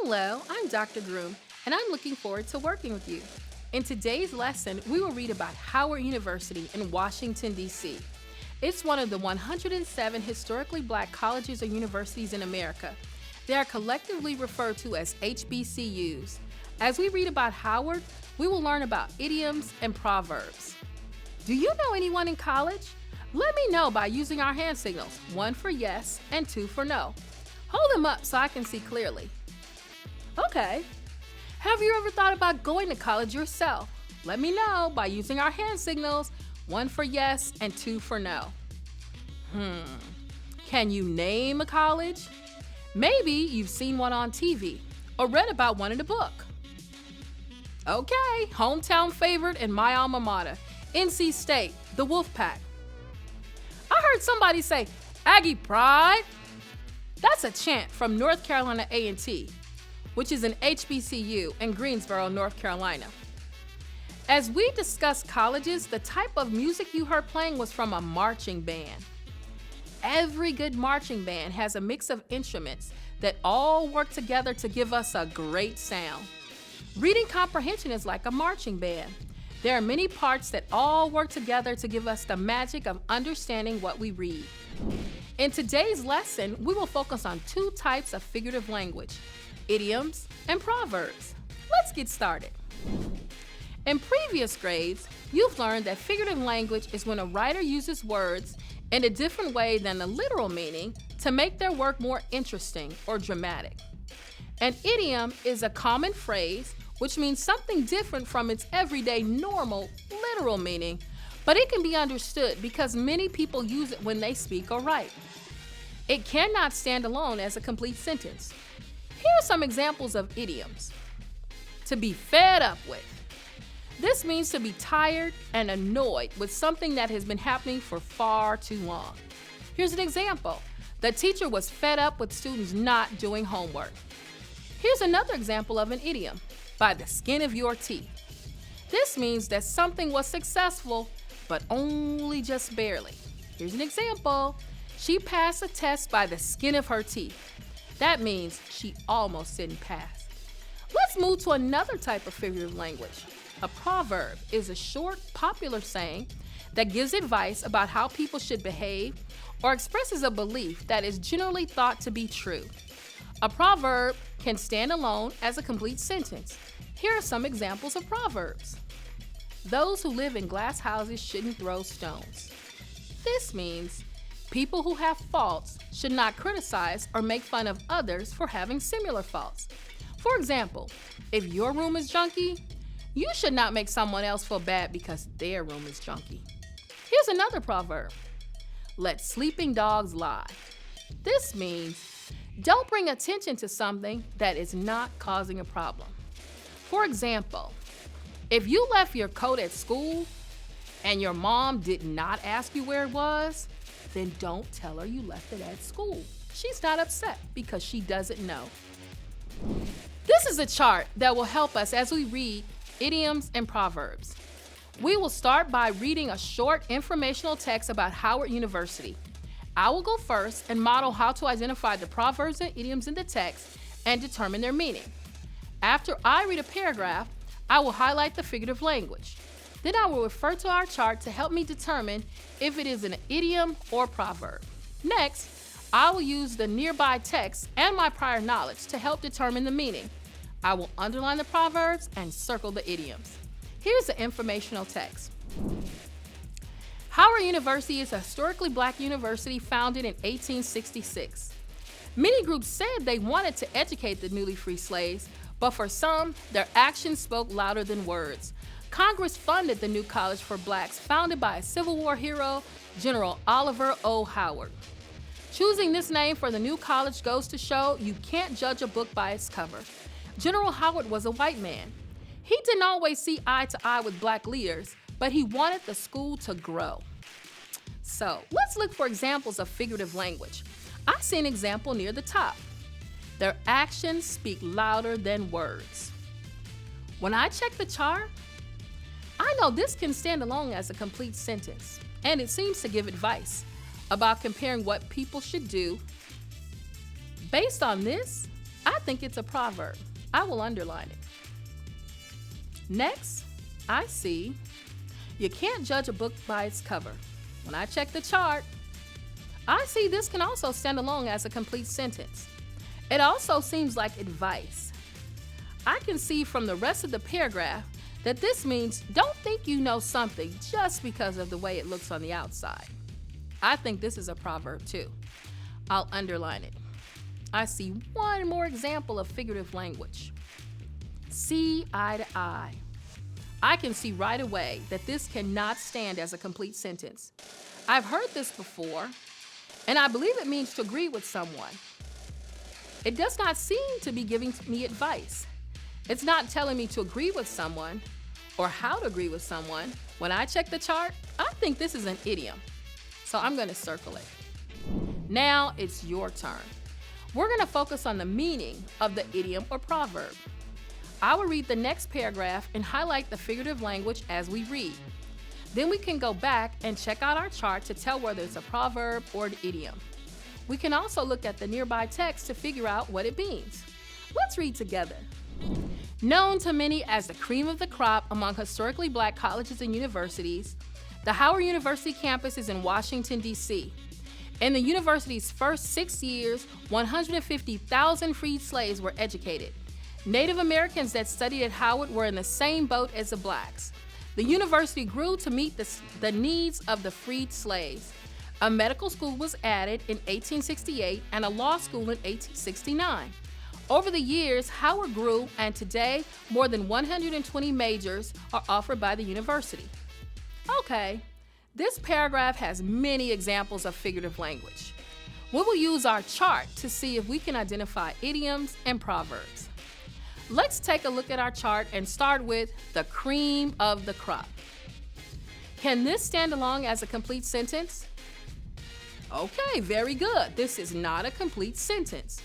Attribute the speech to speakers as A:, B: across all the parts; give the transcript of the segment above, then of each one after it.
A: Hello, I'm Dr. Groom, and I'm looking forward to working with you. In today's lesson, we will read about Howard University in Washington, D.C. It's one of the 107 historically black colleges or universities in America. They are collectively referred to as HBCUs. As we read about Howard, we will learn about idioms and proverbs. Do you know anyone in college? Let me know by using our hand signals, 1 for yes and 2 for no. Hold them up so I can see clearly. Okay. Have you ever thought about going to college yourself? Let me know by using our hand signals, 1 for yes and 2 for no. Can you name a college? Maybe you've seen one on TV or read about one in a book. Okay, hometown favorite in my alma mater, NC State, the Wolfpack. I heard somebody say, Aggie Pride. That's a chant from North Carolina A&T, which is an HBCU in Greensboro, North Carolina. As we discussed colleges, the type of music you heard playing was from a marching band. Every good marching band has a mix of instruments that all work together to give us a great sound. Reading comprehension is like a marching band. There are many parts that all work together to give us the magic of understanding what we read. In today's lesson, we will focus on 2 types of figurative language, idioms and proverbs. Let's get started. In previous grades, you've learned that figurative language is when a writer uses words in a different way than the literal meaning to make their work more interesting or dramatic. An idiom is a common phrase which means something different from its everyday, normal, literal meaning, but it can be understood because many people use it when they speak or write. It cannot stand alone as a complete sentence. Here are some examples of idioms. To be fed up with. This means to be tired and annoyed with something that has been happening for far too long. Here's an example. The teacher was fed up with students not doing homework. Here's another example of an idiom. By the skin of your teeth. This means that something was successful, but only just barely. Here's an example. She passed the test by the skin of her teeth. That means she almost didn't pass. Let's move to another type of figurative language. A proverb is a short, popular saying that gives advice about how people should behave or expresses a belief that is generally thought to be true. A proverb can stand alone as a complete sentence. Here are some examples of proverbs. Those who live in glass houses shouldn't throw stones. This means people who have faults should not criticize or make fun of others for having similar faults. For example, if your room is junky, you should not make someone else feel bad because their room is junky. Here's another proverb. Let sleeping dogs lie. This means don't bring attention to something that is not causing a problem. For example, if you left your coat at school and your mom did not ask you where it was, then don't tell her you left it at school. She's not upset because she doesn't know. This is a chart that will help us as we read idioms and proverbs. We will start by reading a short informational text about Howard University. I will go first and model how to identify the proverbs and idioms in the text and determine their meaning. After I read a paragraph, I will highlight the figurative language. Then I will refer to our chart to help me determine if it is an idiom or proverb. Next, I will use the nearby text and my prior knowledge to help determine the meaning. I will underline the proverbs and circle the idioms. Here's the informational text. Howard University is a historically black university founded in 1866. Many groups said they wanted to educate the newly free slaves, but for some, their actions spoke louder than words. Congress funded the new college for blacks founded by a Civil War hero, General Oliver O. Howard. Choosing this name for the new college goes to show you can't judge a book by its cover. General Howard was a white man. He didn't always see eye to eye with black leaders, but he wanted the school to grow. So let's look for examples of figurative language. I see an example near the top. Their actions speak louder than words. When I check the chart, I know this can stand alone as a complete sentence, and it seems to give advice about comparing what people should do. Based on this, I think it's a proverb. I will underline it. Next, I see you can't judge a book by its cover. When I check the chart, I see this can also stand alone as a complete sentence. It also seems like advice. I can see from the rest of the paragraph that this means don't think you know something just because of the way it looks on the outside. I think this is a proverb too. I'll underline it. I see one more example of figurative language. See eye to eye. I can see right away that this cannot stand as a complete sentence. I've heard this before, and I believe it means to agree with someone. It does not seem to be giving me advice. It's not telling me to agree with someone or how to agree with someone. When I check the chart, I think this is an idiom. So I'm going to circle it. Now it's your turn. We're going to focus on the meaning of the idiom or proverb. I will read the next paragraph and highlight the figurative language as we read. Then we can go back and check out our chart to tell whether it's a proverb or an idiom. We can also look at the nearby text to figure out what it means. Let's read together. Known to many as the cream of the crop among historically black colleges and universities, the Howard University campus is in Washington, D.C. In the university's first 6 years, 150,000 freed slaves were educated. Native Americans that studied at Howard were in the same boat as the blacks. The university grew to meet the needs of the freed slaves. A medical school was added in 1868 and a law school in 1869. Over the years, Howard grew, and today, more than 120 majors are offered by the university. Okay, this paragraph has many examples of figurative language. We will use our chart to see if we can identify idioms and proverbs. Let's take a look at our chart and start with the cream of the crop. Can this stand alone as a complete sentence? Okay, very good. This is not a complete sentence.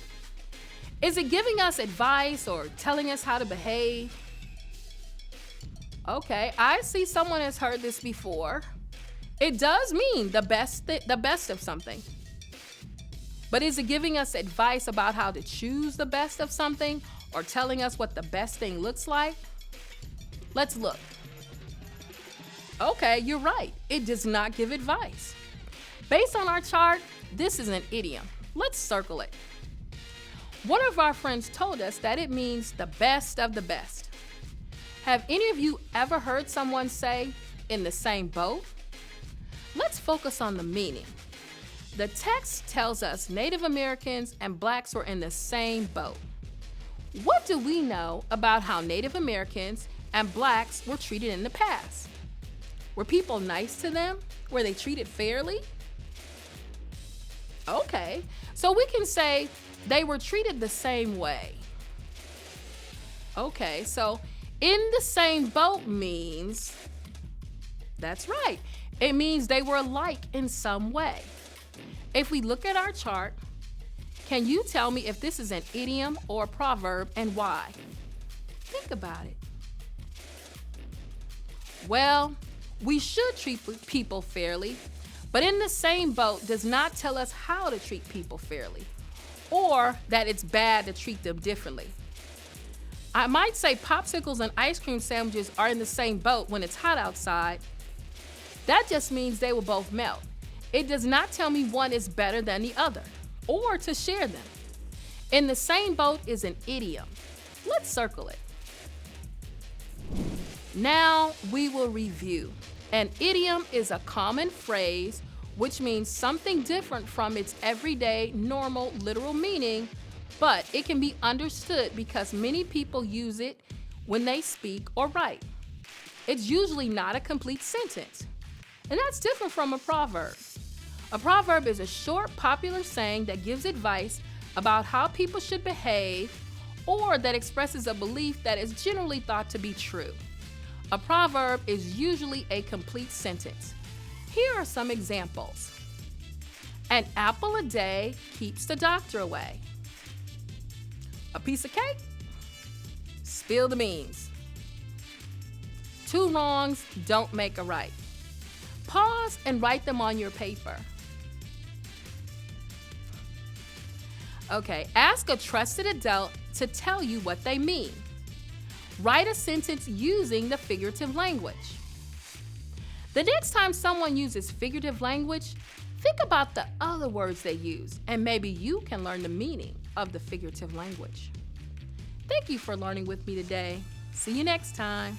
A: Is it giving us advice or telling us how to behave? Okay, I see someone has heard this before. It does mean the best of something. But is it giving us advice about how to choose the best of something or telling us what the best thing looks like? Let's look. Okay, you're right. It does not give advice. Based on our chart, this is an idiom. Let's circle it. One of our friends told us that it means the best of the best. Have any of you ever heard someone say, in the same boat? Let's focus on the meaning. The text tells us Native Americans and blacks were in the same boat. What do we know about how Native Americans and blacks were treated in the past? Were people nice to them? Were they treated fairly? Okay, so we can say they were treated the same way. Okay, so in the same boat means, that's right, it means they were alike in some way. If we look at our chart, can you tell me if this is an idiom or a proverb and why? Think about it. Well, we should treat people fairly, but in the same boat does not tell us how to treat people fairly, or that it's bad to treat them differently. I might say popsicles and ice cream sandwiches are in the same boat when it's hot outside. That just means they will both melt. It does not tell me one is better than the other, or to share them. In the same boat is an idiom. Let's circle it. Now we will review. An idiom is a common phrase which means something different from its everyday, normal, literal meaning, but it can be understood because many people use it when they speak or write. It's usually not a complete sentence, and that's different from a proverb. A proverb is a short, popular saying that gives advice about how people should behave or that expresses a belief that is generally thought to be true. A proverb is usually a complete sentence. Here are some examples. An apple a day keeps the doctor away. A piece of cake? Spill the beans. Two wrongs don't make a right. Pause and write them on your paper. Okay, ask a trusted adult to tell you what they mean. Write a sentence using the figurative language. The next time someone uses figurative language, think about the other words they use, and maybe you can learn the meaning of the figurative language. Thank you for learning with me today. See you next time.